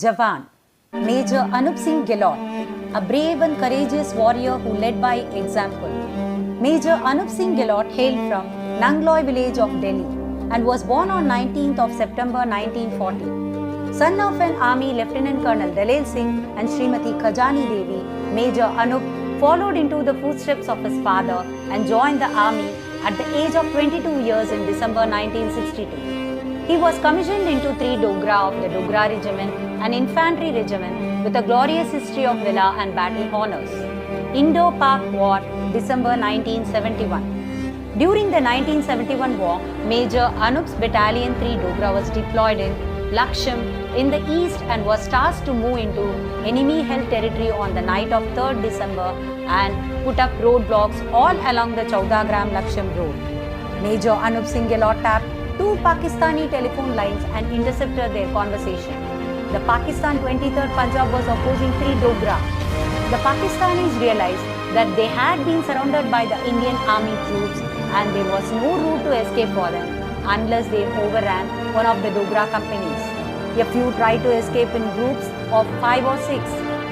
Jawan, Major Anup Singh Gehlaut, a brave and courageous warrior who led by example. Major Anup Singh Gehlaut hailed from Nangloi village of Delhi and was born on 19th of September 1940. Son of an Army Lieutenant Colonel Dalel Singh and Srimati Khajani Devi, Major Anup followed into the footsteps of his father and joined the army at the age of 22 years in December 1962. He was commissioned into 3 Dogra of the Dogra Regiment, an infantry regiment with a glorious history of valour and battle honours. Indo-Pak War, December 1971. During the 1971 war, Major Anup's Battalion 3 Dogra was deployed in Laksham in the east and was tasked to move into enemy-held territory on the night of 3rd December and put up roadblocks all along the Chauddagram-Laksham road. Major Anup Singh Gehlaut tapped 2 Pakistani telephone lines and intercepted their conversation. The Pakistan 23rd Punjab was opposing 3 Dogra. The Pakistanis realized that they had been surrounded by the Indian army troops and there was no route to escape for them unless they overran one of the Dogra companies. A few tried to escape in groups of 5 or 6,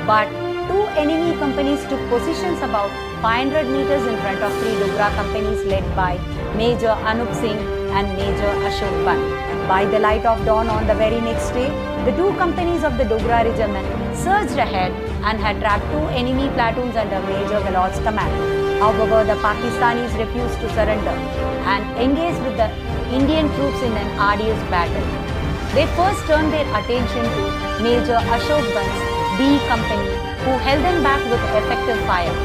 but 2 enemy companies took positions about 500 meters in front of 3 Dogra companies led by Major Anup Singh and Major Ashok Bhan. By the light of dawn on the very next day, the 2 companies of the Dogra Regiment surged ahead and had trapped 2 enemy platoons under Major Gehlaut's command. However, the Pakistanis refused to surrender and engaged with the Indian troops in an arduous battle. They first turned their attention to Major Ashok Bhan's B Company, who held them back with effective fire.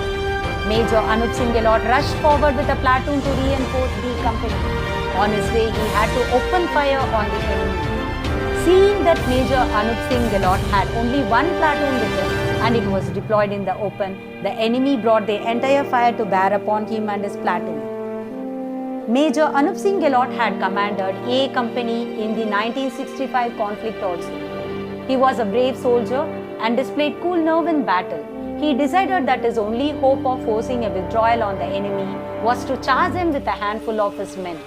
Major Anup Singh Gehlaut rushed forward with a platoon to reinforce B Company. On his way, he had to open fire on the enemy. Seeing that Major Anup Singh Gehlaut had only 1 platoon with him and it was deployed in the open, the enemy brought their entire fire to bear upon him and his platoon. Major Anup Singh Gehlaut had commanded A Company in the 1965 conflict also. He was a brave soldier and displayed cool nerve in battle. He decided that his only hope of forcing a withdrawal on the enemy was to charge him with a handful of his men.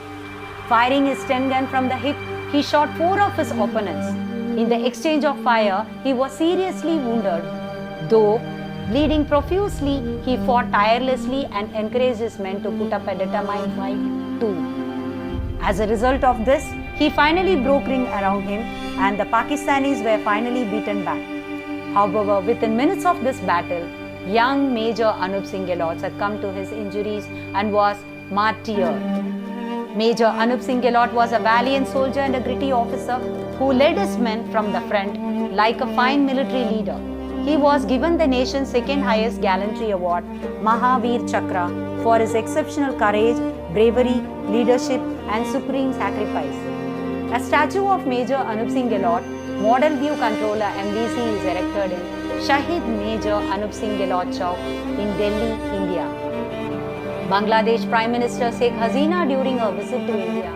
Firing his 10 gun from the hip, he shot 4 of his opponents. In the exchange of fire, he was seriously wounded. Though bleeding profusely, he fought tirelessly and encouraged his men to put up a determined fight too. As a result of this, he finally broke ring around him and the Pakistanis were finally beaten back. However, within minutes of this battle, young Major Anup Singh Gehlaut succumbed to his injuries and was martyred. Major Anup Singh Gehlaut was a valiant soldier and a gritty officer who led his men from the front like a fine military leader. He was given the nation's 2nd highest gallantry award, Mahavir Chakra, for his exceptional courage, bravery, leadership and supreme sacrifice. A statue of Major Anup Singh Gehlaut, Model View Controller MVC, is erected in Shahid Major Anup Singh Gehlaut Chowk in Delhi, India. Bangladesh Prime Minister Sheikh Hasina, during her visit to India,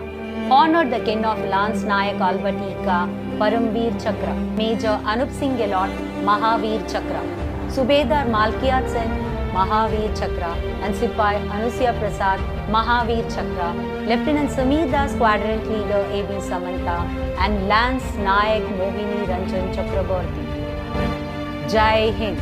honored the kin of Lance Nayak Alvati ka Paramveer Chakra, Major Anup Singh Gehlaut Mahavir Chakra, Subedar Malkiyat Sen Mahavir Chakra and Sipai Anusya Prasad Mahavir Chakra, Lieutenant Sameer Das Quadrant Leader A.B. Samanta and Lance Nayak Mohini Ranjan Chakraborty. Jai Hind.